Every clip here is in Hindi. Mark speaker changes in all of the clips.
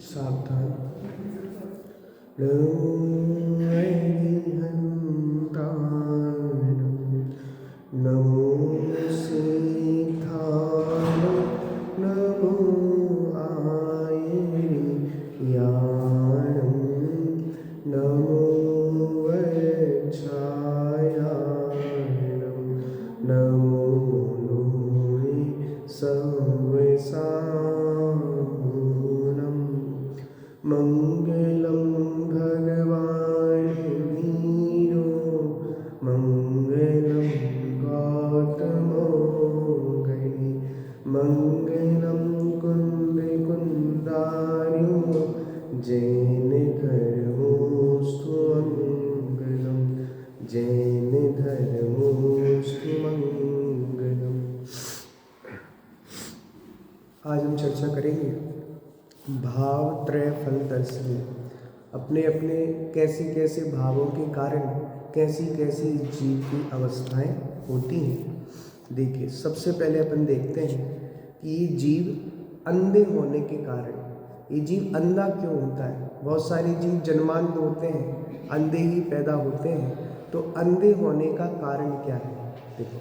Speaker 1: सावधान। नमो सिद्धाय नमो आयर्याणं नमो वज्रायाणं नमो लोहे सर्वसाहुनं मंगलं भगवान् वीरो मंगलं गौतमो गणे मंगलं कुन्दकुन्दार्यो जैन धर्मोऽस्तु मंगलं जैन धर्मोऽस्तु मंगलम्। आज हम चर्चा करेंगे भाव त्रय फल दर्शन। अपने अपने कैसे कैसे भावों के कारण कैसी कैसी जीव की अवस्थाएं होती हैं। देखिए, सबसे पहले अपन देखते हैं कि ये जीव अंधे होने के कारण, ये जीव अंधा क्यों होता है। बहुत सारे जीव जन्मांध होते हैं, अंधे ही पैदा होते हैं। तो अंधे होने का कारण क्या है? देखो,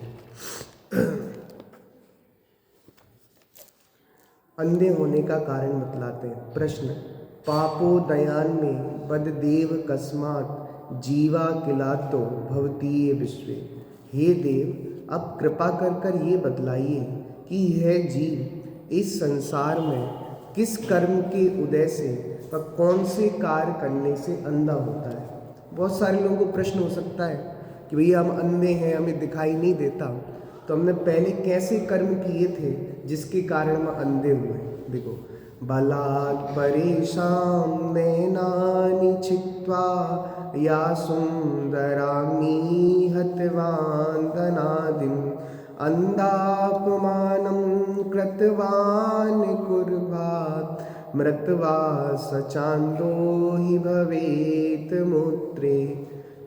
Speaker 1: अंधे होने का कारण बतलाते हैं। प्रश्न, पापो दयान में बद देव कस्मात जीवा किलातो भवतीय विश्वे। हे देव, अब कृपा कर कर ये बतलाइए कि यह जीव इस संसार में किस कर्म के उदय से व कौन से कार्य करने से अंधा होता है। बहुत सारे लोगों को प्रश्न हो सकता है कि भैया हम अंधे हैं, हमें दिखाई नहीं देता, तो हमने पहले कैसे कर्म किए थे जिसके कारण हम अंधे हुए। देखो, बलात् परेशान नैनानि छित्त्वा या सुंदरांगी हतवान् धनादिं अंधापमानं कृतवान् कुर्वात् मृत्वा सचांदो हि भवेत मूत्रे।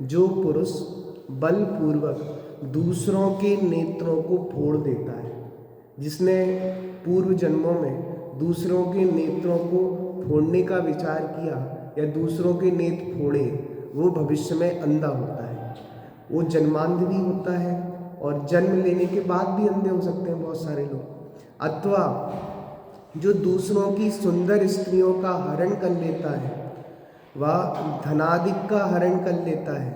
Speaker 1: जो पुरुष बलपूर्वक दूसरों के नेत्रों को फोड़ देता है, जिसने पूर्व जन्मों में दूसरों के नेत्रों को फोड़ने का विचार किया या दूसरों के नेत्र फोड़े, वो भविष्य में अंधा होता है। वो जन्मांध भी होता है और जन्म लेने के बाद भी अंधे हो सकते हैं बहुत सारे लोग। अथवा जो दूसरों की सुंदर स्त्रियों का हरण कर लेता है, वह धनादिक का हरण कर लेता है।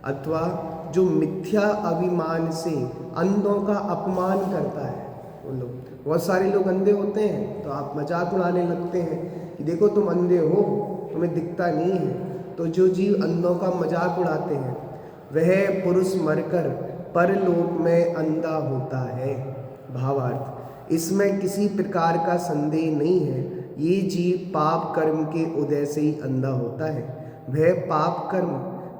Speaker 1: अथवा जो मिथ्या अभिमान से अंधों का अपमान करता है, वो लोग। बहुत सारे लोग अंधे होते हैं तो आप मजाक उड़ाने लगते हैं कि देखो तुम अंधे हो, तुम्हें दिखता नहीं है। तो जो जीव अंधों का मजाक उड़ाते हैं वह पुरुष मरकर परलोक में अंधा होता है। भावार्थ, इसमें किसी प्रकार का संदेह नहीं है, ये जीव पाप कर्म के उदय से ही अंधा होता है। वह पाप कर्म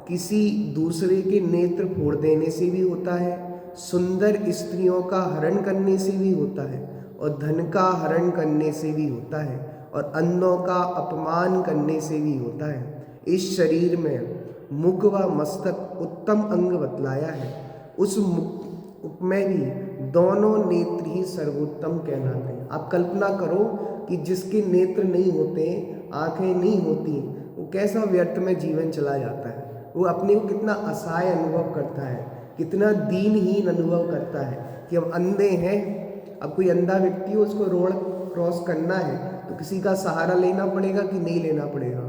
Speaker 1: किसी दूसरे के नेत्र फोड़ देने से भी होता है, सुंदर स्त्रियों का हरण करने से भी होता है, और धन का हरण करने से भी होता है, और अंधों का अपमान करने से भी होता है। इस शरीर में मुख व मस्तक उत्तम अंग बतलाया है, उस मुख में भी दोनों नेत्र ही सर्वोत्तम कहलाते हैं। आप कल्पना करो कि जिसके नेत्र नहीं होते, आंखें नहीं होती, वो कैसा व्यर्थ में जीवन चला जाता है। वो अपने को कितना असहाय अनुभव करता है, कितना दीनहीन अनुभव करता है कि हम अंधे हैं। अब कोई अंधा व्यक्ति हो, उसको रोड क्रॉस करना है तो किसी का सहारा लेना पड़ेगा कि नहीं लेना पड़ेगा।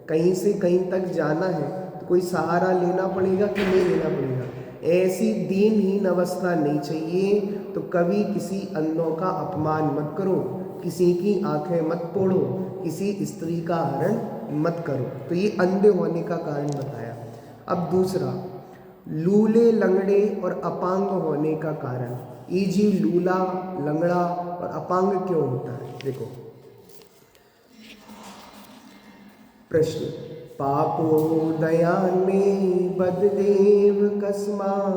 Speaker 1: कहीं से कहीं तक जाना है तो कोई सहारा लेना पड़ेगा कि नहीं लेना पड़ेगा। ऐसी दीनहीन अवस्था नहीं चाहिए। तो कभी किसी अंधों का अपमान मत करो, किसी की आंखें मत फोड़ो, किसी स्त्री का हरण मत करो। तो ये अंधे होने का कारण बताया। अब दूसरा, लूले लंगड़े और अपांग होने का कारण। ये जीव लूला, लंगड़ा और अपांग क्यों होता है? देखो, प्रश्न, पापो दयान में बद देव कस्मान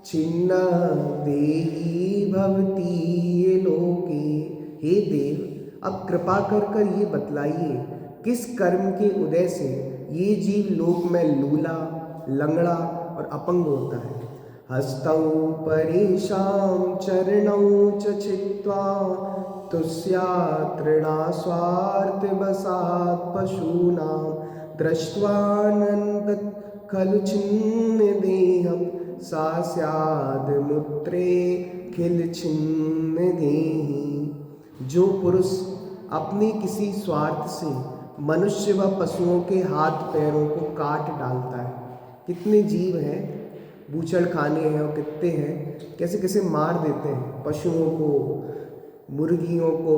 Speaker 1: छिन्न देही भवती लोके। हे देव, अब कृपा कर कर ये बतलाइए किस कर्म के उदय से ये जीव लोक में लूला, लंगड़ा और अपंग होता है। हस्तौ परेशां चरणौ च छित्त्वा तुस्यात्रणा स्वार्थवशात् पशूनां दृष्ट्वानन्द खलु छिन्न देहं सा स्यादमुत्रे खिल छिन्न देहि। जो पुरुष अपने किसी स्वार्थ से मनुष्य व पशुओं के हाथ पैरों को काट डालता है, कितने जीव हैं, बूचड़खाने हैं और कितने हैं, कैसे कैसे मार देते हैं पशुओं को, मुर्गियों को,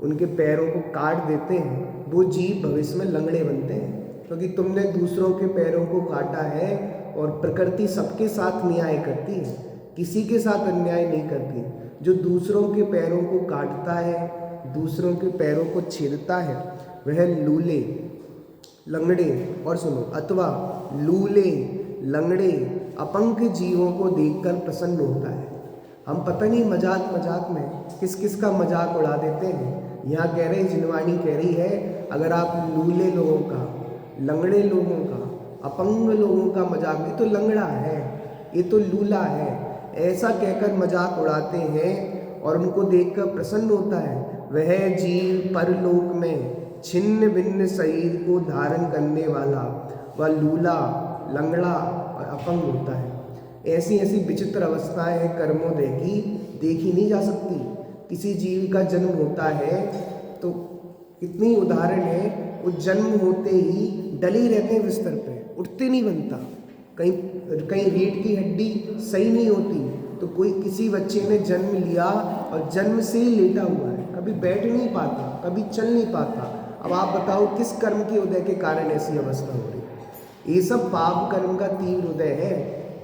Speaker 1: उनके पैरों को काट देते हैं। वो जीव भविष्य में लंगड़े बनते हैं क्योंकि तुमने दूसरों के पैरों को काटा है। और प्रकृति सबके साथ न्याय करती है, किसी के साथ अन्याय नहीं करती। जो दूसरों के पैरों को काटता है, दूसरों के पैरों को छेदता है, वह लूले, लंगड़े और सुनो अथवा लूले, लंगड़े, अपंग जीवों को देखकर प्रसन्न होता है। हम पता नहीं मजाक मजाक में किस किस का मजाक उड़ा देते हैं। यहाँ कह रहे, जिनवाणी कह रही है, अगर आप लूले लोगों का, लंगड़े लोगों का, अपंग लोगों का मजाक, ये तो लंगड़ा है, ये तो लूला है, ऐसा कहकर मजाक उड़ाते हैं और उनको देखकर प्रसन्न होता है, वह जीव परलोक में छिन्न भिन्न शरीर को धारण करने वाला वह लूला, लंगड़ा और अपंग होता है। ऐसी ऐसी विचित्र अवस्थाएं हैं कर्मोदय की, देखी नहीं जा सकती। किसी जीव का जन्म होता है तो कितनी उदाहरण है, वो जन्म होते ही डले रहते हैं बिस्तर पे, उठते नहीं बनता। कहीं कहीं रीढ़ की हड्डी सही नहीं होती तो कोई किसी बच्चे ने जन्म लिया और जन्म से ही लेटा हुआ है, कभी बैठ नहीं पाता, कभी चल नहीं पाता। अब आप बताओ किस कर्म के उदय के कारण ऐसी अवस्था हो रही। ये सब पाप कर्म का तीव्र उदय है।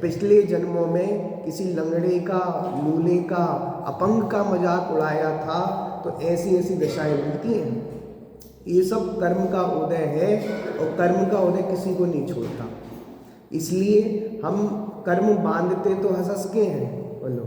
Speaker 1: पिछले जन्मों में किसी लंगड़े का, लूले का, अपंग का मजाक उड़ाया था तो ऐसी ऐसी दशाएं मिलती हैं। ये सब कर्म का उदय है और कर्म का उदय किसी को नहीं छोड़ता। इसलिए हम कर्म बांधते तो हंस के हैं, बोलो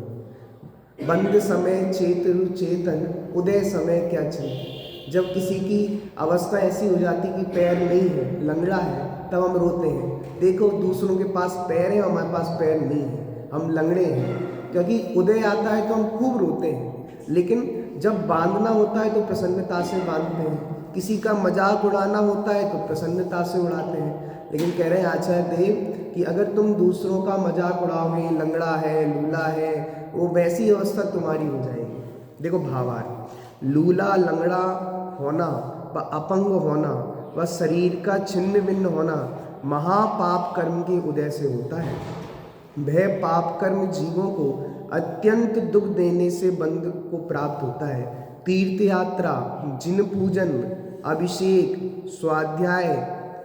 Speaker 1: बंद समय चेतरु चेतन, उदय समय क्या चले। जब किसी की अवस्था ऐसी हो जाती कि पैर नहीं है, लंगड़ा है, तब हम रोते हैं, देखो दूसरों के पास पैर है, हमारे पास पैर नहीं है, हम लंगड़े हैं। क्योंकि उदय आता है तो हम खूब रोते हैं, लेकिन जब बांधना होता है तो प्रसन्नता से बांधते हैं। किसी का मजाक उड़ाना होता है तो प्रसन्नता से उड़ाते हैं। लेकिन कह रहे हैं आचार्य देव कि अगर तुम दूसरों का मजाक उड़ाओगे, लंगड़ा है, लूला है, वो वैसी अवस्था तुम्हारी हो जाएगी। देखो भावार्थ, लूला, लंगड़ा होना व अपंग होना व शरीर का छिन्न भिन्न होना महापाप कर्म के उदय से होता है। वह पाप कर्म जीवों को अत्यंत दुख देने से बंध को प्राप्त होता है। तीर्थ यात्रा, जिन पूजन, अभिषेक, स्वाध्याय,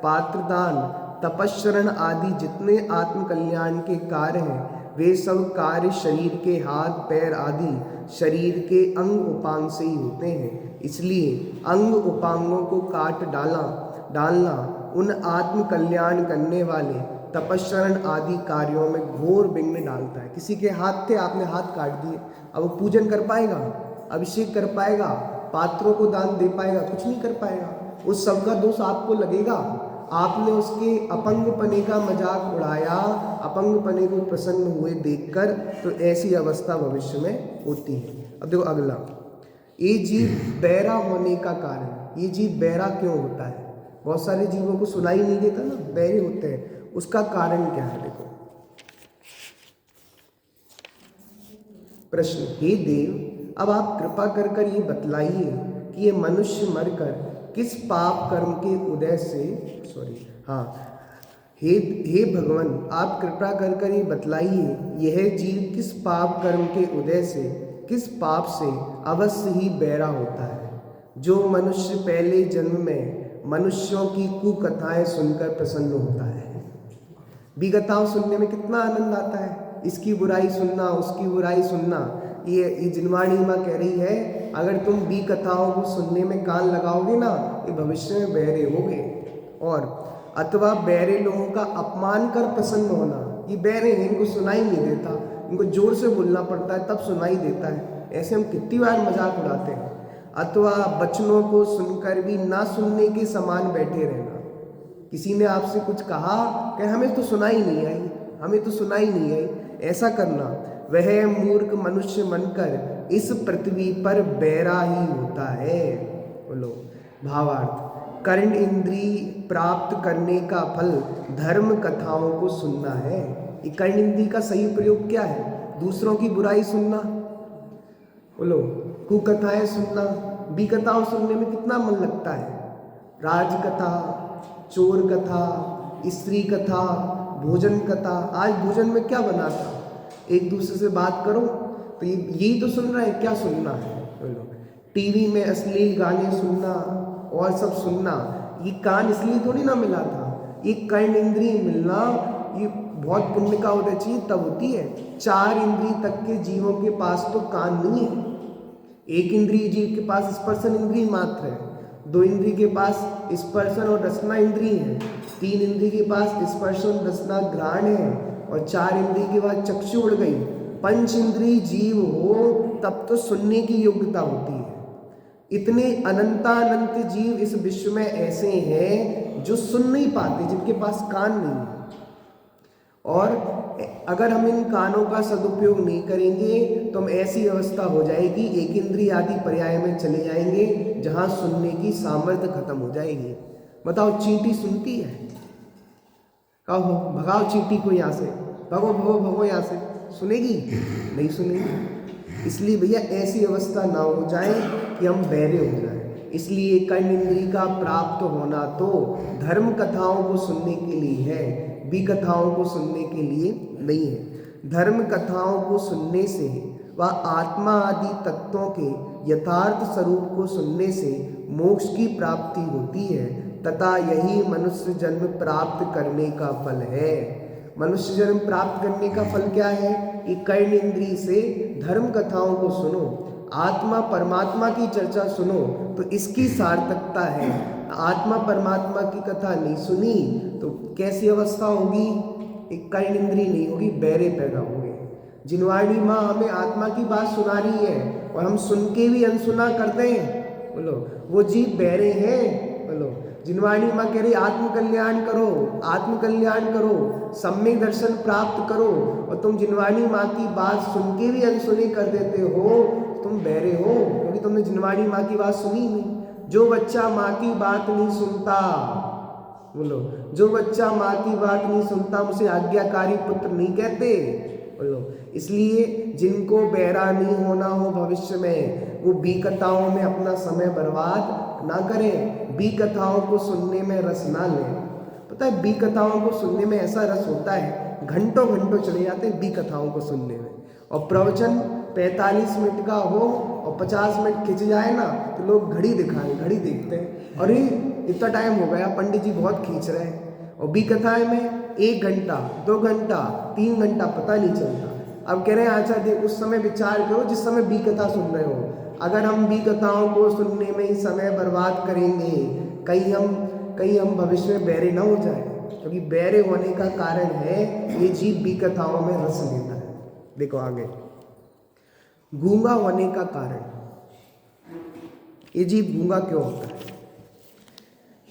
Speaker 1: पात्रदान, तपस्चरण आदि जितने आत्म कल्याण के कार्य हैं, वे सब कार्य शरीर के हाथ पैर आदि शरीर के अंग उपांग से ही होते हैं। इसलिए अंग उपांगों को काट डालना उन आत्म कल्याण करने वाले तपस्चरण आदि कार्यों में घोर विघ्न डालता है। किसी के हाथ थे, आपने हाथ काट दिए, अब वो पूजन कर पाएगा, अभिषेक कर पाएगा, पात्रों को दान दे पाएगा? कुछ नहीं कर पाएगा। उस सब का दोष आपको लगेगा। आपने उसके अपंग पने का मजाक उड़ाया, अपंग पने को प्रसन्न हुए देखकर, तो ऐसी अवस्था भविष्य में होती है। अब देखो अगला, ये जीव बहरा होने का कारण, ये जीव बहरा क्यों होता है? बहुत सारे जीवों को सुनाई नहीं देता ना, बहरे होते हैं, उसका कारण क्या है? देखो प्रश्न, हे देव अब आप कृपा कर ये बतलाइए कि ये मनुष्य मरकर किस पाप कर्म के उदय से, हे भगवान आप कृपा कर ये बतलाइए यह जीव किस पाप कर्म के उदय से, किस पाप से अवश्य ही बहरा होता है। जो मनुष्य पहले जन्म में मनुष्यों की कुकथाएं सुनकर प्रसन्न होता है। विगताओं सुनने में कितना आनंद आता है, इसकी बुराई सुनना, उसकी बुराई सुनना। ये जिनवाणी माँ कह रही है, अगर तुम बी कथाओं को सुनने में कान लगाओगे ना, ये भविष्य में बहरे होगे। और अथवा बहरे लोगों का अपमान कर प्रसन्न होना, ये बहरे हैं, इनको सुनाई नहीं देता, इनको जोर से बोलना पड़ता है तब सुनाई देता है। ऐसे हम कितनी बार मजाक उड़ाते हैं। अथवा वचनों को सुनकर भी ना सुनने के समान बैठे रहना। किसी ने आपसे कुछ कहा कि हमें तो सुनाई नहीं आई, हमें तो सुनाई नहीं आई, ऐसा करना। वह मूर्ख मनुष्य मनकर इस पृथ्वी पर बैरा ही होता है। बोलो भावार्थ, कर्ण इंद्रिय प्राप्त करने का फल धर्म कथाओं को सुनना है। ये कर्ण इंद्रिय का सही प्रयोग क्या है? दूसरों की बुराई सुनना, बोलो कुकथाएं सुनना। विकथाओं सुनने में कितना मन लगता है। राजकथा, चोर कथा, स्त्री कथा, भोजन कथा। आज भोजन में क्या बना था? एक दूसरे से बात करो तो यही तो सुन रहे हैं। क्या सुनना है? बोलो टीवी में अश्लील गाने सुनना और सब सुनना। ये कान इसलिए थोड़ी ना मिला था, ये कर्ण इंद्रिय मिलना ये बहुत पुण्य का उदय चाहिए तब होती है। 4 इंद्रिय तक के जीवों के पास तो कान नहीं है। 1 इंद्रिय जीव के पास स्पर्शन इंद्रिय मात्र है। 2 इंद्रिय के पास स्पर्शन और रसना इंद्रिय है। 3 इंद्रिय के पास स्पर्शन रसना घ्राण है और 4 इंद्रिय के बाद चक्षु उड़ गई। 5 इंद्रिय जीव हो तब तो सुनने की योग्यता होती है। इतने अनंतानंत जीव इस विश्व में ऐसे हैं जो सुन नहीं पाते, जिनके पास कान नहीं है। और अगर हम इन कानों का सदुपयोग नहीं करेंगे तो हम ऐसी अवस्था हो जाएगी, 1 इंद्रिय आदि पर्याय में चले जाएंगे जहां सुनने की सामर्थ्य खत्म हो जाएगी। बताओ चींटी सुनती है? कहो भगाओ चींटी को यहाँ से, भगो भगो भगो यहाँ से, सुनेगी? नहीं सुनेगी। इसलिए भैया ऐसी अवस्था ना हो जाए कि हम बहरे हो जाएं। इसलिए कर्ण इंद्रिय का प्राप्त होना तो धर्म कथाओं को सुनने के लिए है, विकथाओं को सुनने के लिए नहीं है। धर्म कथाओं को सुनने से व आत्मा आदि तत्वों के यथार्थ स्वरूप को सुनने से मोक्ष की प्राप्ति होती है तथा यही मनुष्य जन्म प्राप्त करने का फल है। मनुष्य जन्म प्राप्त करने का फल क्या है? कि कर्ण इंद्रिय से धर्म कथाओं को सुनो, आत्मा परमात्मा की चर्चा सुनो तो इसकी सार्थकता है। आत्मा परमात्मा की कथा नहीं सुनी तो कैसी अवस्था होगी? एक कर्ण इंद्रिय नहीं होगी, बहरे पैदा होंगे। जिनवाणी माँ हमें आत्मा की बात सुना रही है और हम सुन के भी अनसुना करते हैं। बोलो वो जीव बहरे हैं। बोलो जिनवाणी माँ कह रही आत्मकल्याण करो, आत्मकल्याण करो, सम्यक दर्शन प्राप्त करो और तुम जिनवाणी माँ की बात सुन के भी अनसुनी कर देते हो, तुम बहरे हो, क्योंकि तुमने जिनवाणी माँ की बात सुनी नहीं। जो बच्चा माँ की बात नहीं सुनता, बोलो जो बच्चा माँ की बात नहीं सुनता उसे आज्ञाकारी पुत्र नहीं कहते। बोलो इसलिए जिनको बहरा नहीं होना हो भविष्य में वो विकथाओं में अपना समय बर्बाद ना करें, विकथाओं को सुनने में रस ना लें। पता है विकथाओं को सुनने में ऐसा रस होता है, घंटों घंटों चले जाते हैं विकथाओं को सुनने में। और प्रवचन 45 मिनट का हो और 50 मिनट खिंच जाए ना तो लोग घड़ी दिखाएं, घड़ी देखते हैं, अरे इतना टाइम हो गया, पंडित जी बहुत खींच रहे हैं। और विकथाएं में 1 घंटा, 2 घंटा, 3 घंटा पता नहीं चलता। अब कह रहे हैं आचार्य उस समय विचार करो जिस समय विकथा सुन रहे हो। अगर हम विकथाओं को सुनने में ही समय बर्बाद करेंगे, कहीं हम भविष्य में बहरे ना हो जाए, क्योंकि बहरे होने का कारण है ये जीव विकथाओं में रस लेता है। देखो आगे, गूंगा होने का कारण, ये जीव गूंगा क्यों होता है?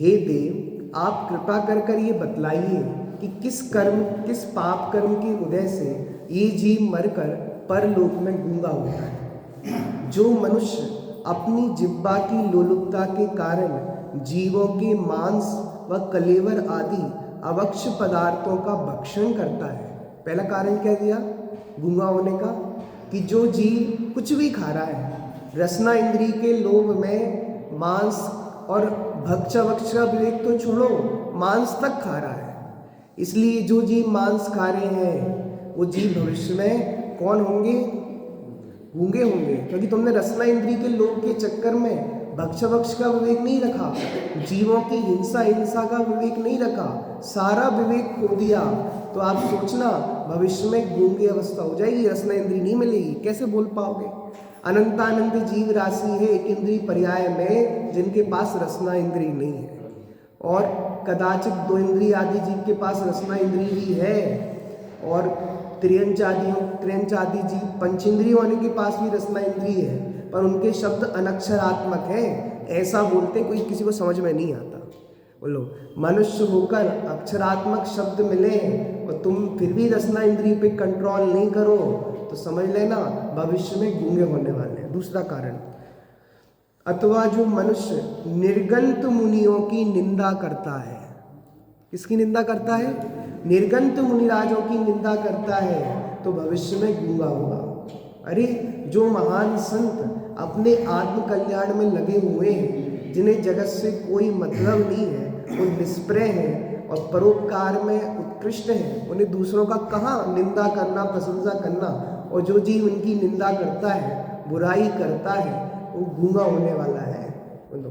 Speaker 1: हे देव आप कृपा कर ये बतलाइए कि किस पाप कर्म के उदय से ये जीव मरकर परलोक में गूंगा होता है। जो मनुष्य अपनी जिह्वा की लोलुपता के कारण जीवों के मांस व कलेवर आदि अवक्ष पदार्थों का भक्षण करता है। पहला कारण क्या दिया गूंगा होने का? कि जो जीव कुछ भी खा रहा है, रसना इंद्रिय के लोभ में मांस और भक्ष का विवेक तो छोड़ो, मांस तक खा रहा है। इसलिए जो जीव मांस खा रहे हैं वो जीव भविष्य में कौन होंगे? गूंगे होंगे, क्योंकि तुमने रसना इंद्रिय के लोभ के चक्कर में भक्ष का विवेक नहीं रखा, जीवों की हिंसा का विवेक नहीं रखा, सारा विवेक खो दिया। तो आप सोचना भविष्य में गूंगी अवस्था हो जाएगी, रसना इंद्रिय नहीं मिलेगी, कैसे बोल पाओगे? अनंतानंत जीव राशि है 1 इंद्रिय पर्याय में जिनके पास रसना इंद्रिय नहीं है, और कदाचित 2 इंद्रिय आदि जीव के पास रसना इंद्रिय भी है, और त्रियंच आदि जीव पंचेंद्रिय होने के पास भी रसना इंद्रिय है, पर उनके शब्द अनक्षरात्मक हैं। ऐसा बोलते कोई किसी को समझ में नहीं आता। बोलो मनुष्य होकर अक्षरात्मक शब्द मिले और तुम फिर भी रसना इंद्रिय पे कंट्रोल नहीं करो तो समझ लेना भविष्य में गूंगे होने वाले हैं। दूसरा कारण, अथवा जो मनुष्य निर्गंत मुनियों की निंदा करता है। किसकी निंदा करता है? निर्गंत मुनिराजों की निंदा करता है तो भविष्य में गूंगा होगा। अरे जो महान संत अपने आत्म कल्याण में लगे हुए हैं, जिन्हें जगत से कोई मतलब नहीं है, वो निष्प्रय हैं और परोपकार में उत्कृष्ट हैं, उन्हें दूसरों का कहाँ निंदा करना, प्रशंसा करना। और जो जीव उनकी निंदा करता है, बुराई करता है, वो गूंगा होने वाला है। बोलो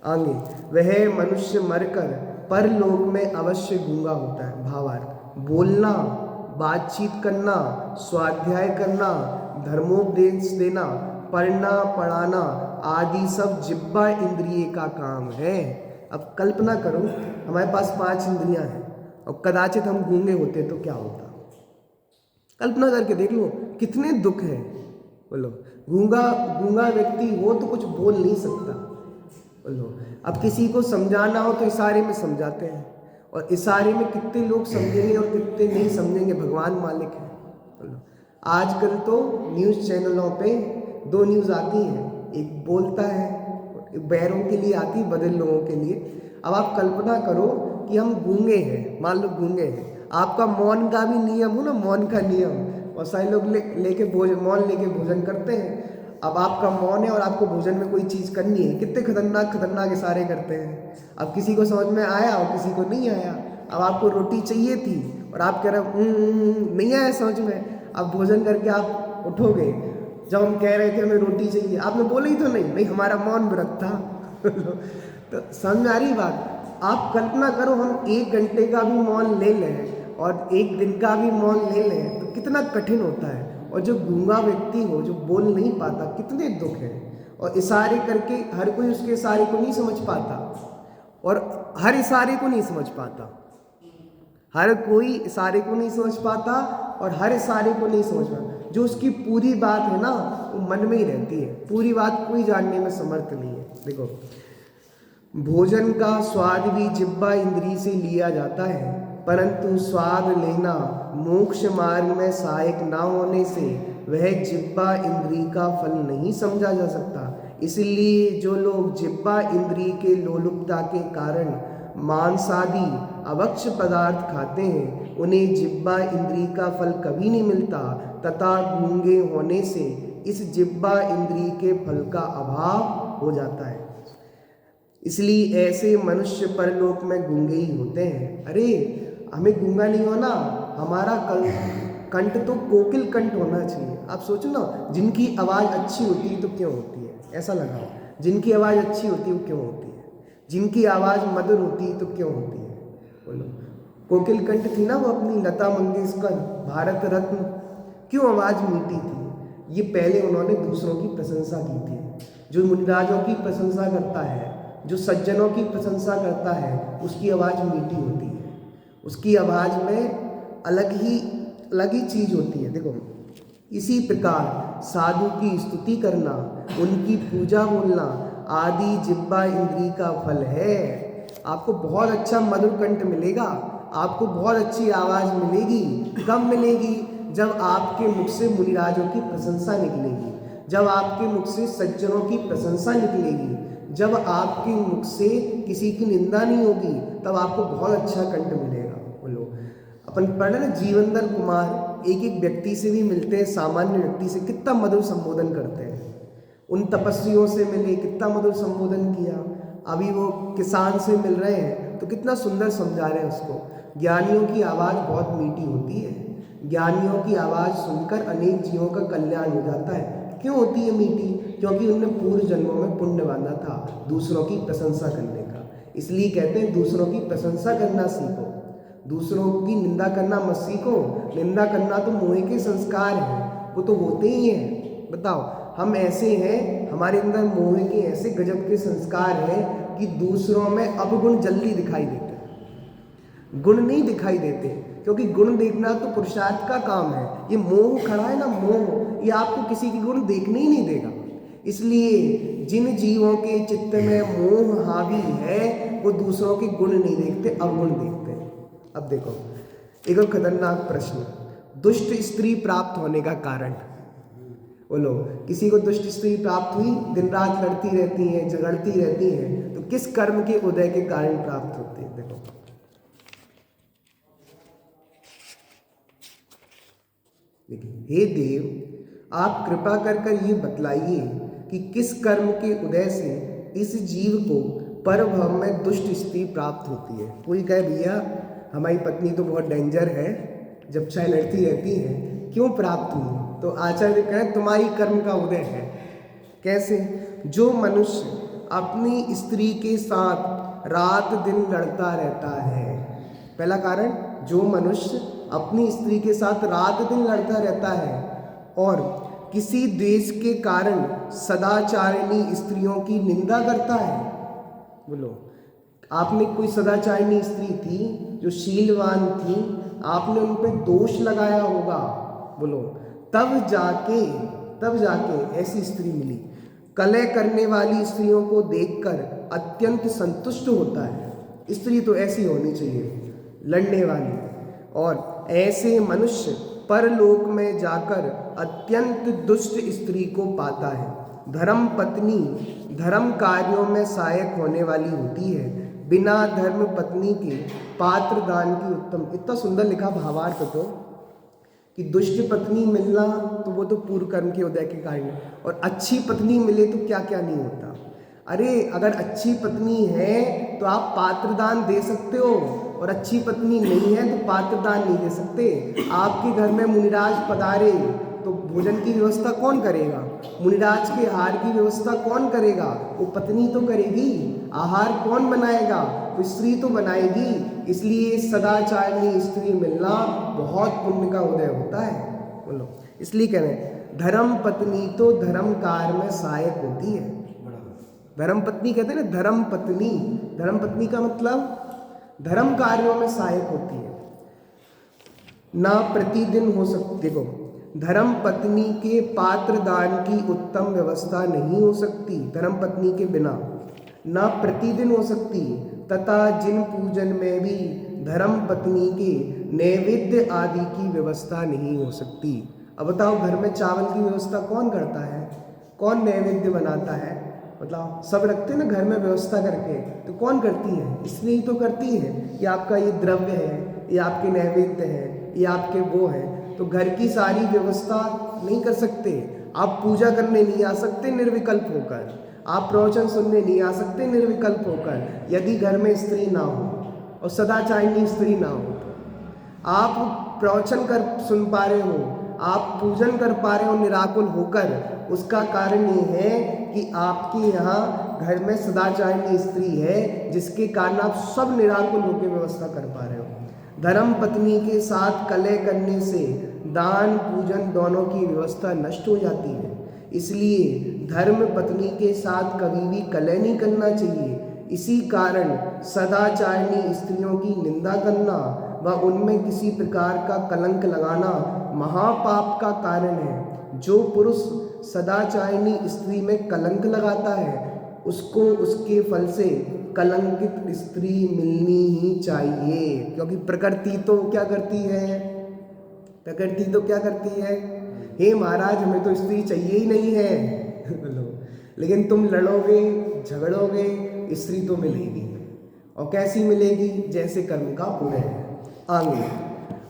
Speaker 1: आगे, वह मनुष्य मरकर परलोक में अवश्य गूंगा होता है। भावार्थ, बोलना, बातचीत करना, स्वाध्याय करना, धर्मोपदेश देना, पढ़ना पढ़ाना आदि सब जिह्वा इंद्रिय का काम है। अब कल्पना करो हमारे पास 5 इंद्रियां हैं और कदाचित हम गूंगे होते तो क्या होता? कल्पना करके देख लो कितने दुख है। बोलो गूंगा व्यक्ति हो तो कुछ बोल नहीं सकता। बोलो अब किसी को समझाना हो तो इशारे में समझाते हैं, और इशारे में कितने लोग समझेंगे और कितने नहीं समझेंगे, भगवान मालिक है। बोलो आजकल तो न्यूज़ चैनलों पे 2 न्यूज़ आती हैं, एक बोलता है, बैरों के लिए आती, बदल लोगों के लिए। अब आप कल्पना करो कि हम गूंगे हैं, मान लो गूंगे हैं, आपका मौन का भी नियम हो ना, मौन का नियम, और सारे लोग लेके मौन लेके भोजन करते हैं। अब आपका मौन है और आपको भोजन में कोई चीज़ करनी है, कितने खतरनाक इशारे करते हैं। अब किसी को समझ में आया और किसी को नहीं आया। अब आपको रोटी चाहिए थी और आप कह रहे हो नहीं आया समझ में। अब भोजन करके आप उठोगे, जब हम कह रहे थे हमें रोटी चाहिए, आपने बोला ही तो नहीं, हमारा मौन व्रत था। तो समझ में आ रही बात? आप कल्पना करो हम 1 घंटे का भी मौन ले लें और 1 दिन का भी मौन ले लें तो कितना कठिन होता है। और जो गूंगा व्यक्ति हो, जो बोल नहीं पाता, कितने दुख है। और इशारे करके हर कोई उसके इशारे को नहीं समझ पाता, और हर इशारे को नहीं समझ पाता, हर कोई इशारे को नहीं समझ पाता और हर इशारे को नहीं समझ पाता। जो उसकी पूरी बात है ना, वो मन में ही रहती है, पूरी बात कोई जानने में समर्थ नहीं है। देखो भोजन का स्वाद भी जिह्वा इंद्री से लिया जाता है, परंतु स्वाद लेना मोक्ष मार्ग में सहायक ना होने से वह जिह्वा इंद्री का फल नहीं समझा जा सकता। इसलिए जो लोग जिह्वा इंद्री के लोलुपता के कारण मांसादि अभक्ष्य पदार्थ खाते हैं, उन्हें जिह्वा इंद्री का फल कभी नहीं मिलता, तथा गूंगे होने से इस जिह्वा इंद्री के फल का अभाव हो जाता है। इसलिए ऐसे मनुष्य परलोक में गूंगे ही होते हैं। अरे हमें गूंगा नहीं होना, हमारा कंठ तो कोकिल कंठ होना चाहिए। आप सोचो ना, जिनकी आवाज़ अच्छी होती है तो क्यों होती है, ऐसा लगाओ, जिनकी आवाज़ अच्छी होती है वो क्यों होती है, जिनकी आवाज़ मधुर होती है तो क्यों होती है? बोलो कोकिल कंठ थी ना वो अपनी लता मंगेशकर, भारत रत्न, क्यों आवाज़ मीठी थी? ये पहले उन्होंने दूसरों की प्रशंसा की थी। जो मुनिराजों की प्रशंसा करता है, जो सज्जनों की प्रशंसा करता है, उसकी आवाज़ मीठी होती है, उसकी आवाज़ में अलग ही चीज़ होती है। देखो इसी प्रकार साधु की स्तुति करना, उनकी पूजा बोलना आदि जिह्वा इंद्री का फल है। आपको बहुत अच्छा मधुर कंठ मिलेगा, आपको बहुत अच्छी आवाज़ मिलेगी। कब मिलेगी? जब आपके मुख से मुनिराजों की प्रशंसा निकलेगी, जब आपके मुख से सज्जनों की प्रशंसा निकलेगी, जब आपके मुख से किसी की निंदा नहीं होगी, तब आपको बहुत अच्छा कंठ मिलेगा। बोलो अपन पढ़ रहे ना, जीवनधर कुमार एक व्यक्ति से भी मिलते हैं, सामान्य व्यक्ति से कितना मधुर संबोधन करते हैं। उन तपस्वियों से मिले, कितना मधुर संबोधन किया। अभी वो किसान से मिल रहे हैं तो कितना सुंदर समझा रहे हैं उसको। ज्ञानियों की आवाज़ बहुत मीठी होती है, ज्ञानियों की आवाज़ सुनकर अनेक जीवों का कल्याण हो जाता है। क्यों होती है मीठी? क्योंकि उनने पूर्व जन्मों में पुण्य बांधा था दूसरों की प्रशंसा करने का। इसलिए कहते हैं दूसरों की प्रशंसा करना सीखो, दूसरों की निंदा करना मत सीखो। निंदा करना तो मोह के संस्कार हैं, वो तो होते ही हैं। बताओ हम ऐसे हैं, हमारे अंदर मोह के ऐसे गजब के संस्कार हैं कि दूसरों में अवगुण जल्दी दिखाई देते हैं, गुण नहीं दिखाई देते, क्योंकि गुण देखना तो पुरुषार्थ का काम है। ये मोह खड़ा है ना, मोह, ये आपको किसी की गुण देखने ही नहीं देगा। इसलिए जिन जीवों के चित्त में मोह हावी है, वो दूसरों के गुण नहीं देखते, अवगुण देखते हैं। अब देखो एक और खतरनाक प्रश्न, दुष्ट स्त्री प्राप्त होने का कारण। बोलो, किसी को दुष्ट स्त्री प्राप्त हुई, दिन रात लड़ती रहती है, झगड़ती रहती है, तो किस कर्म के उदय के कारण प्राप्त होती है? देखो, देखिए, हे देव, आप कृपा कर ये बतलाइए कि किस कर्म के उदय से इस जीव को परभव में दुष्ट स्त्री प्राप्त होती है। कोई कहे भैया हमारी पत्नी तो बहुत डेंजर है, जब चाहे लड़ती रहती है, क्यों प्राप्त हुई? तो आचार्य कहें तुम्हारी कर्म का उदय है। कैसे? जो मनुष्य अपनी स्त्री के साथ रात दिन लड़ता रहता है। पहला कारण, जो मनुष्य अपनी स्त्री के साथ रात दिन लड़ता रहता है और किसी द्वेष के कारण सदाचारिणी स्त्रियों की निंदा करता है। बोलो, आपने कोई सदाचारिणी स्त्री थी जो शीलवान थी, आपने उन पे दोष लगाया होगा। बोलो, तब जाके ऐसी स्त्री मिली। कलह करने वाली स्त्रियों को देखकर अत्यंत संतुष्ट होता है। स्त्री तो ऐसी होनी चाहिए, लड़ने वाली। और ऐसे मनुष्य परलोक में जाकर अत्यंत दुष्ट स्त्री को पाता है। धर्म पत्नी धर्म कार्यों में सहायक होने वाली होती है। बिना धर्म पत्नी के पात्र दान की उत्तम। इतना सुंदर लिखा भावार्थ तो कि दुष्ट पत्नी मिलना तो वो तो पूर्व कर्म के उदय के कारण है, और अच्छी पत्नी मिले तो क्या क्या नहीं होता। अरे अगर अच्छी पत्नी है तो आप पात्रदान दे सकते हो, और अच्छी पत्नी नहीं है तो पात्रदान नहीं दे सकते। आपके घर में मुनिराज पधारे तो भोजन की व्यवस्था कौन करेगा? मुनिराज के आहार की व्यवस्था कौन करेगा? वो पत्नी तो करेगी। आहार कौन बनाएगा? वो स्त्री तो बनाएगी। इसलिए सदाचारिणी स्त्री मिलना बहुत पुण्य का उदय होता है। बोलो, इसलिए कह रहे हैं धर्म पत्नी तो धर्म कार्य में सहायक होती है। धर्म पत्नी कहते हैं ना, धर्म पत्नी। धर्म पत्नी का मतलब धर्म कार्यों में सहायक होती है। ना प्रतिदिन हो सकती, देखो, धर्म पत्नी के पात्र दान की उत्तम व्यवस्था नहीं हो सकती धर्म पत्नी के बिना, ना प्रतिदिन हो सकती, तथा जिन पूजन में भी धर्म पत्नी के नैवेद्य आदि की व्यवस्था नहीं हो सकती। अब बताओ, घर में चावल की व्यवस्था कौन करता है? कौन नैवेद्य बनाता है? मतलब सब रखते हैं ना घर में व्यवस्था करके, तो कौन करती है? स्त्री तो करती है। ये आपका ये द्रव्य है, ये आपके नैवेद्य है, ये आपके वो है। तो घर की सारी व्यवस्था नहीं कर सकते। आप पूजा करने नहीं आ सकते निर्विकल्प होकर, आप प्रवचन सुनने नहीं आ सकते निर्विकल्प होकर, यदि घर में स्त्री ना हो और सदाचारिणी स्त्री ना हो। आप प्रवचन कर सुन पा रहे हो, आप पूजन कर पा रहे हो निराकुल होकर, उसका कारण ये है कि आपके यहाँ घर में सदाचारिणी स्त्री है, जिसके कारण आप सब निराकुल होकर व्यवस्था कर पा रहे हो। धर्म पत्नी के साथ कलह करने से दान पूजन दोनों की व्यवस्था नष्ट हो जाती है। इसलिए धर्म पत्नी के साथ कभी भी कलह नहीं करना चाहिए। इसी कारण सदाचारिणी स्त्रियों की निंदा करना व उनमें किसी प्रकार का कलंक लगाना महापाप का कारण है। जो पुरुष सदाचारिणी स्त्री में कलंक लगाता है, उसको उसके फल से कलंकित स्त्री मिलनी ही चाहिए। क्योंकि प्रकृति तो क्या करती है? प्रकृति तो क्या करती है? हे महाराज, हमें तो स्त्री चाहिए ही नहीं है लेकिन तुम लड़ोगे, झगड़ोगे, स्त्री तो मिलेगी। और कैसी मिलेगी? जैसे कर्म का उदय है। आगे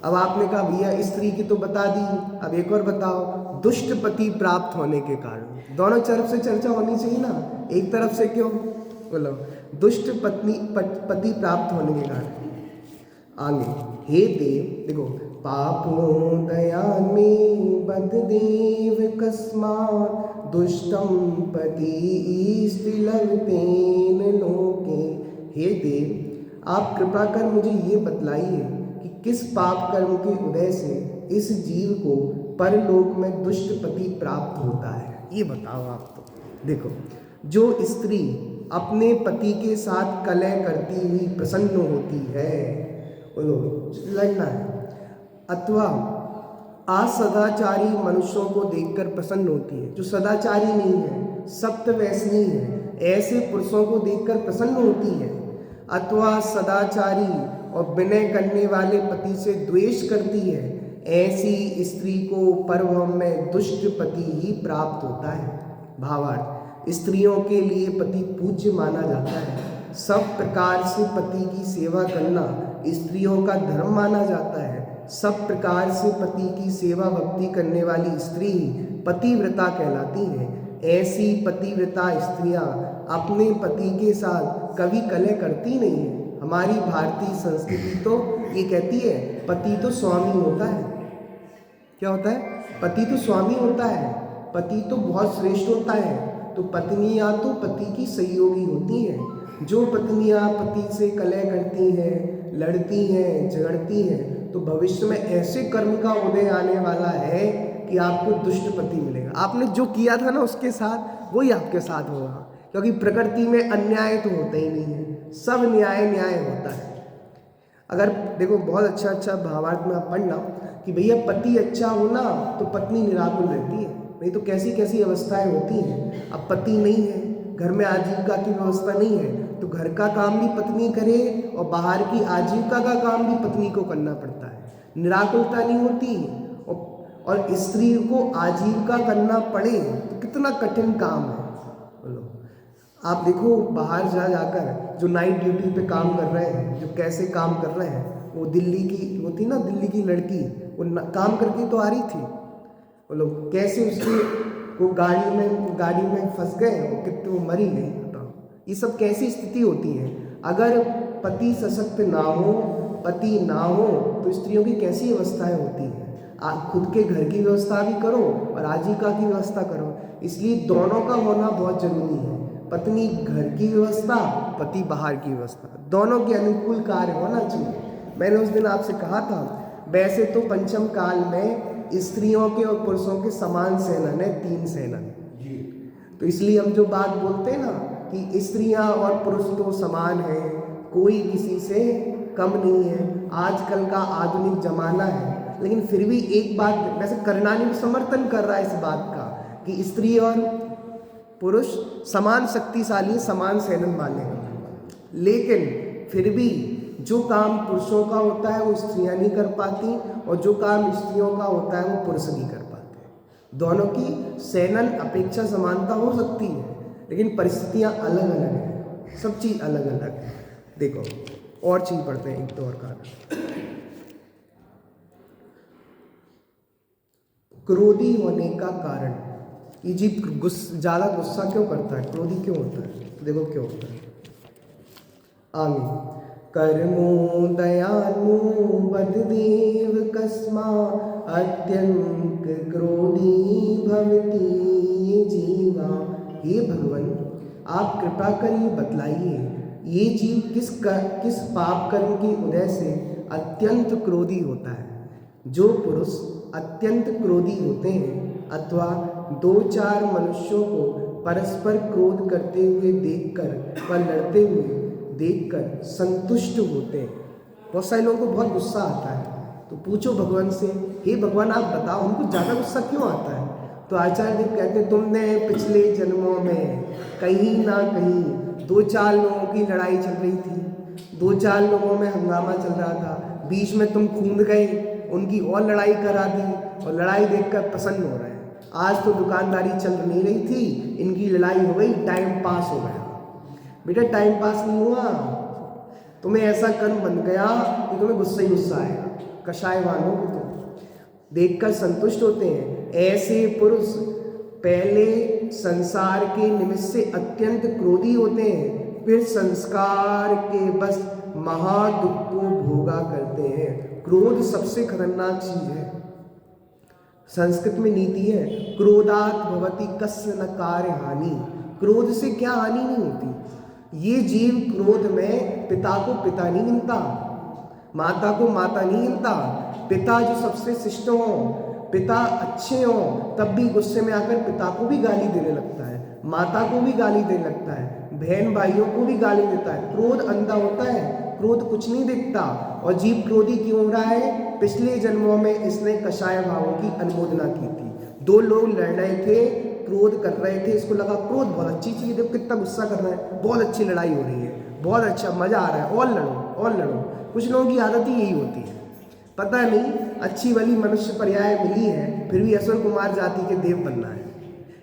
Speaker 1: अब आपने कहा भैया स्त्री की तो बता दी, अब एक और बताओ, दुष्ट पति प्राप्त होने के कारण। दोनों तरफ से चर्चा होनी चाहिए ना, एक तरफ से क्यों? बोलो, दुष्ट पति प्राप्त होने के कारण। आगे, हे देव, देखो, पापों दया में बद देव कस्मात् दुष्टम पति स्त्रीलवतेन लोके। हे देव, आप कृपा कर मुझे ये बतलाइए कि किस पाप कर्म के उदय से इस जीव को परलोक में दुष्ट पति प्राप्त होता है, ये बताओ आप। तो देखो, जो स्त्री अपने पति के साथ कलह करती हुई प्रसन्न होती है, लड़ना है, अथवा असदाचारी मनुष्यों को देखकर प्रसन्न होती है, जो सदाचारी नहीं है, सप्त वैष्णी है, ऐसे पुरुषों को देखकर प्रसन्न होती है, अथवा सदाचारी और विनय करने वाले पति से द्वेष करती है, ऐसी स्त्री को परभव में दुष्ट पति ही प्राप्त होता है। भावार्थ, स्त्रियों के लिए पति पूज्य माना जाता है। सब प्रकार से पति की सेवा करना स्त्रियों का धर्म माना जाता है। सब प्रकार से पति की सेवा भक्ति करने वाली स्त्री पतिव्रता कहलाती है। ऐसी पतिव्रता स्त्रियां अपने पति के साथ कभी कलह करती नहीं है। हमारी भारतीय संस्कृति तो ये कहती है पति तो स्वामी होता है। क्या होता है? पति तो स्वामी होता है, पति तो बहुत श्रेष्ठ होता है। तो पत्नियां तो पति की सहयोगी होती हैं। जो पत्नियां पति से कलह करती हैं, लड़ती हैं, झगड़ती हैं, तो भविष्य में ऐसे कर्म का उदय आने वाला है कि आपको दुष्ट पति मिलेगा। आपने जो किया था ना उसके साथ, वही आपके साथ होगा। क्योंकि प्रकृति में अन्याय तो होता ही नहीं है, सब न्याय न्याय होता है। अगर देखो बहुत अच्छा भावार्थ में आप पढ़ना कि भैया पति अच्छा हो ना तो पत्नी निराकुल रहती है, नहीं तो कैसी कैसी अवस्थाएं होती हैं। अब पति नहीं है, घर में आजीविका की व्यवस्था नहीं है, तो घर का काम भी पत्नी करे और बाहर की आजीविका का काम भी पत्नी को करना पड़ता है। निराकुलता नहीं होती। और स्त्री को आजीविका करना पड़े तो कितना कठिन काम है। बोलो, आप देखो बाहर जाकर जो नाइट ड्यूटी पे काम कर रहे हैं, जो कैसे काम कर रहे हैं, वो दिल्ली की होती ना, दिल्ली की लड़की, वो काम करके तो आ रही थी। वो लोग कैसे उसकी वो गाड़ी में फंस गए, वो कितने वो मरी गई। बताओ ये सब कैसी स्थिति होती है। अगर पति सशक्त ना हो, पति ना हो, तो स्त्रियों की कैसी अवस्थाएं होती हैं। खुद के घर की व्यवस्था भी करो और आजीविका की व्यवस्था करो, इसलिए दोनों का होना बहुत जरूरी है। पत्नी घर की व्यवस्था, पति बाहर की व्यवस्था, दोनों के अनुकूल कार्य होना चाहिए। मैंने उस दिन आपसे कहा था, वैसे तो पंचम काल में स्त्रियों के और पुरुषों के समान सेनन है, 3 सेनन। तो इसलिए हम जो बात बोलते हैं ना कि स्त्रियां और पुरुष तो समान है, कोई किसी से कम नहीं है। आजकल का आधुनिक जमाना है, लेकिन फिर भी एक बात, वैसे करणानी समर्थन कर रहा है इस बात का कि स्त्री और पुरुष समान शक्तिशाली, समान सेनन वाले हैं, लेकिन फिर भी जो काम पुरुषों का होता है वो स्त्रियां नहीं कर पाती, और जो काम स्त्रियों का होता है वो पुरुष नहीं कर पाते। दोनों की सेनन अपेक्षा समानता हो सकती है, लेकिन परिस्थितियां अलग अलग हैं, सब चीज़ अलग अलग है। देखो और चीज़ पढ़ते हैं, एक तो और कारण। क्रोधी होने का कारण, ये जीव ज़्यादा गुस्सा क्यों करता है, क्रोधी क्यों होता है? देखो क्यों होता है। आगे, कर्मो दयालु बददेव कस्मा अत्यंत क्रोधी भवती ये जीवा। हे भगवान, आप कृपा कर ये बतलाइए, ये जीव किस पाप कर्म के उदय से अत्यंत क्रोधी होता है। जो पुरुष अत्यंत क्रोधी होते हैं अथवा 2-4 मनुष्यों को परस्पर क्रोध करते हुए देखकर व लड़ते हुए देखकर संतुष्ट होते हैं। बहुत सारे लोगों को बहुत गुस्सा आता है, तो पूछो भगवान से, हे भगवान आप बताओ हमको ज़्यादा गुस्सा क्यों आता है? तो आचार्य देव कहते हैं, तुमने पिछले जन्मों में कहीं ना कहीं 2-4 लोगों की लड़ाई चल रही थी, 2-4 लोगों में हंगामा चल रहा था, बीच में तुम कूद गए, उनकी और लड़ाई करा दी, और लड़ाई देखकर प्रसन्न हो रहे हैं। आज तो दुकानदारी चल नहीं रही थी, इनकी लड़ाई हो गई, टाइम पास हो गया। बेटा टाइम पास नहीं हुआ, तुम्हें ऐसा कर्म बन गया कि तुम्हें गुस्सा ही गुस्सा आएगा। कषायवान हो तो देखकर संतुष्ट होते हैं। ऐसे पुरुष पहले संसार के निमित्त से अत्यंत क्रोधी होते हैं, फिर संस्कार के बस महादुख को भोगा करते हैं। क्रोध सबसे खतरनाक चीज है। संस्कृत में नीति है, क्रोधात् भवति कस्य न कार्य हानि। क्रोध से क्या हानि नहीं होती। ये जीव क्रोध में पिता को पिता नहीं गिनता, माता को माता नहीं गिनता। पिता जो सबसे शिष्ट हो, पिता अच्छे हो, तब भी गुस्से में आकर पिता को भी गाली देने लगता है, माता को भी गाली देने लगता है, बहन भाइयों को भी गाली देता है। क्रोध अंधा होता है, क्रोध कुछ नहीं देखता। और जीव क्रोधी क्यों हो रहा है? पिछले जन्मों में इसने कषाय भावों की अनुमोदना की थी। 2 लोग लड़ रहे थे, क्रोध कर रहे थे, इसको लगा क्रोध बहुत अच्छी चीज़, देखो कितना गुस्सा कर रहा है, बहुत अच्छी लड़ाई हो रही है, बहुत अच्छा मज़ा आ रहा है, और लड़ो और लड़ो। कुछ लोगों की आदत ही यही होती है, पता नहीं अच्छी वाली मनुष्य पर्याय मिली है, फिर भी असुर कुमार जाति के देव बनना है।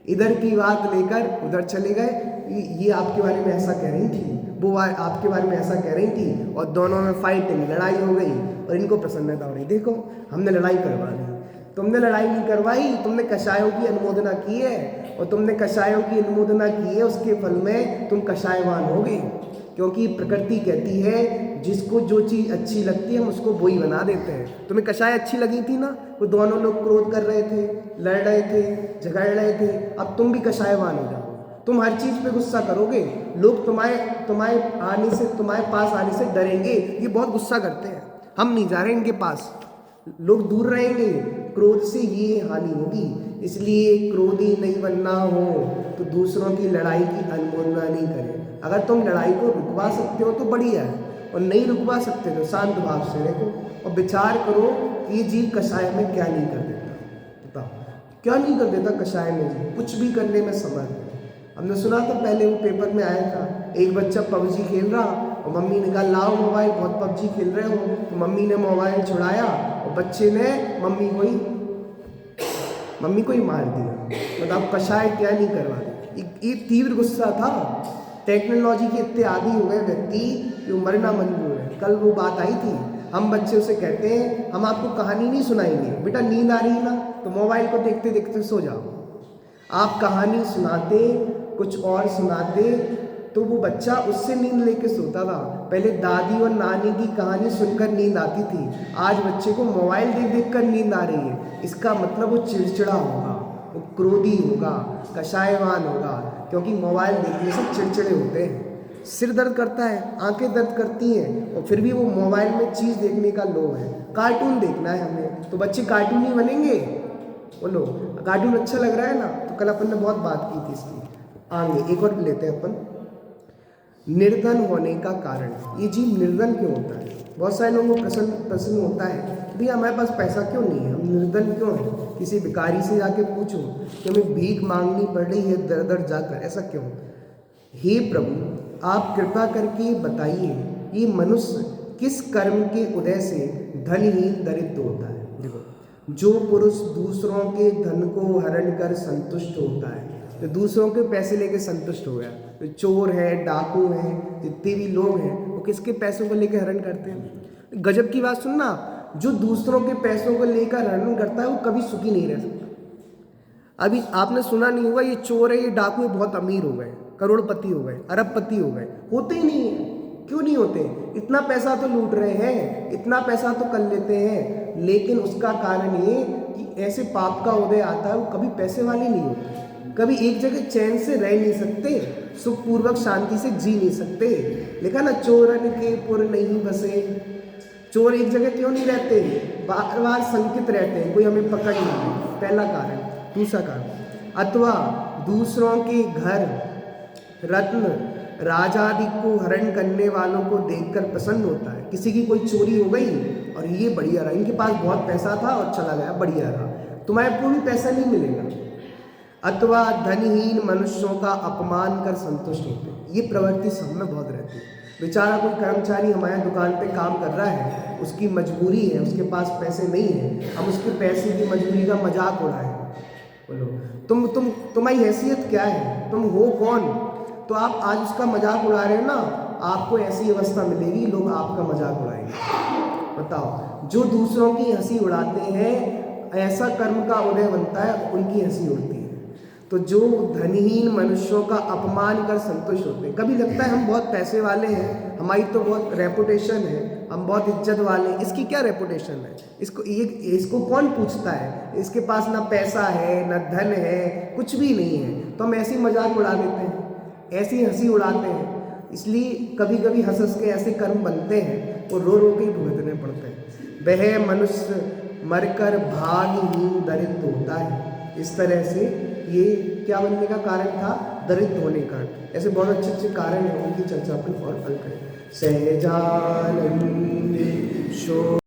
Speaker 1: इधर की बात लेकर उधर चले गए। ये आपके बारे में ऐसा कह रही थी, वो आपके बारे में ऐसा कह रही थी, और दोनों में फाइटिंग, लड़ाई हो गई और इनको प्रसन्नता हो रही, देखो हमने लड़ाई करवा ली। तुमने लड़ाई नहीं करवाई, तुमने कषायों की अनुमोदना की है, और तुमने कषायों की अनुमोदना की है, उसके फल में तुम कषायवान हो गए। क्योंकि प्रकृति कहती है जिसको जो चीज़ अच्छी लगती है हम उसको वो ही बना देते हैं। तुम्हें कषाय अच्छी लगी थी ना, वो दोनों लोग क्रोध कर रहे थे, लड़ रहे थे, झगड़ रहे थे, अब तुम भी कषायवान हो जाओ। तुम हर चीज़ पे गुस्सा करोगे, लोग तुम्हारे आने से, तुम्हारे पास आने से डरेंगे। ये बहुत गुस्सा करते हैं, हम नहीं जा रहे इनके पास, लोग दूर रहेंगे, क्रोध से ये हानि होगी। इसलिए क्रोधी नहीं बनना हो तो दूसरों की लड़ाई की अनुमोदना नहीं करें। अगर तुम लड़ाई को रुकवा सकते हो तो बढ़िया है, और नहीं रुकवा सकते तो शांत भाव से देखो और विचार करो कि ये जीव कषाय में क्या नहीं कर देता। बताओ क्या नहीं कर देता कषाय में जीव, कुछ भी करने में समर्थ है। हमने सुना था पहले, वो पेपर में आया था, एक बच्चा पबजी खेल रहा और मम्मी ने कहा लाओ मोबाइल, बहुत पबजी खेल रहे हो, तो मम्मी ने मोबाइल छुड़ाया और बच्चे ने मम्मी को ही मार दिया। बताओ कषाय क्या नहीं करवा दी। ये तीव्र गुस्सा था। टेक्नोलॉजी के इतने आदी हो गए व्यक्ति कि मरना मंजूर है। कल वो बात आई थी, हम बच्चे उसे कहते हैं हम आपको कहानी नहीं सुनाएंगे, बेटा नींद आ रही है ना तो मोबाइल को देखते देखते सो जाओ। आप कहानी सुनाते, कुछ और सुनाते, तो वो बच्चा उससे नींद लेके सोता था। पहले दादी और नानी की कहानी सुनकर नींद आती थी, आज बच्चे को मोबाइल देख देख कर नींद आ रही है। इसका मतलब वो चिड़चिड़ा होगा, वो क्रोधी होगा, कषायवान होगा, क्योंकि मोबाइल देखने से चिड़चिड़े होते हैं। सिर दर्द करता है, आंखें दर्द करती हैं, और फिर भी वो मोबाइल में चीज़ देखने का लोभ है। कार्टून देखना है हमें, तो बच्चे कार्टून ही बनेंगे। बोलो कार्टून अच्छा लग रहा है ना, तो कल अपन ने बहुत बात की थी इसकी। आगे एक और लेते हैं अपन, निर्धन होने का कारण। ये जीव निर्धन क्यों होता है? बहुत सारे लोगों को प्रश्न होता है भैया हमारे पास पैसा क्यों नहीं है, हम निर्धन क्यों हैं? किसी भिखारी से जाके पूछो कि हमें भीख मांगनी पड़ रही है दर दर जाकर, ऐसा क्यों? हे प्रभु आप कृपा करके बताइए ये मनुष्य किस कर्म के उदय से धनहीन दरिद्र होता है? देखो, जो पुरुष दूसरों के धन को हरण कर संतुष्ट होता है, तो दूसरों के पैसे लेके संतुष्ट हो गया, तो चोर है, डाकू है, जितने भी लोग हैं वो किसके पैसों को लेकर हरण करते हैं? गजब की बात सुनना, जो दूसरों के पैसों को लेकर हरण करता है वो कभी सुखी नहीं रह सकता। अभी आपने सुना नहीं होगा, ये चोर है, ये डाकू है, बहुत अमीर हो गए, करोड़पति हो गए, अरबपति हो गए। होते ही नहीं है। क्यों नहीं होते? इतना पैसा तो लूट रहे हैं, इतना पैसा तो कर लेते हैं, लेकिन उसका कारण ये कि ऐसे पाप का उदय आता है, वो कभी पैसे वाले नहीं होते, कभी एक जगह चैन से रह नहीं सकते, सुखपूर्वक शांति से जी नहीं सकते। लिखा ना, चोरन के पुर नहीं बसे। चोर एक जगह क्यों नहीं रहते? बार बार शंकित रहते हैं, कोई हमें पकड़ नहीं है, पहला कारण। दूसरा कारण, अथवा दूसरों के घर रत्न राजादि को हरण करने वालों को देखकर प्रसन्न होता है। किसी की कोई चोरी हो गई और ये बढ़िया रहा, इनके पास बहुत पैसा था और चला गया, बढ़िया रहा, तुम्हारे को भी पैसा नहीं मिलेगा। अथवा धनहीन मनुष्यों का अपमान कर संतुष्ट होते हैं। ये प्रवृत्ति सब में बहुत रहती है। बेचारा कोई कर्मचारी हमारे दुकान पे काम कर रहा है, उसकी मजबूरी है, उसके पास पैसे नहीं है, हम उसके पैसे की मजबूरी का मजाक उड़ाएं। बोलो तुम्हारी हैसियत क्या है, तुम हो कौन? तो आप आज उसका मजाक उड़ा रहे हो ना, आपको ऐसी अवस्था मिलेगी, लोग आपका मजाक उड़ाएंगे। बताओ, जो दूसरों की हंसी उड़ाते हैं ऐसा कर्म का उदय बनता है, उनकी हंसी उड़ती है। तो जो धनहीन मनुष्यों का अपमान कर संतुष्ट होते हैं, कभी लगता है हम बहुत पैसे वाले हैं, हमारी तो बहुत रेपुटेशन है, हम बहुत इज्जत वाले हैं। इसकी क्या रेपुटेशन है? इसको कौन पूछता है? इसके पास ना पैसा है, ना धन है, कुछ भी नहीं है, तो हम ऐसी मजाक उड़ा देते हैं, ऐसी हंसी उड़ाते हैं। इसलिए कभी कभी हंस हंस के ऐसे कर्म बनते हैं, वो रो रो के भुगतने पड़ते हैं। वह मनुष्य मरकर भागहीन दरिद्र होता है। इस तरह से ये क्या बनने का कारण था? दरिद्र होने का। ऐसे बहुत अच्छे अच्छे कारण हैं, उनकी चर्चा अपन और कल करें। सहजानंद शो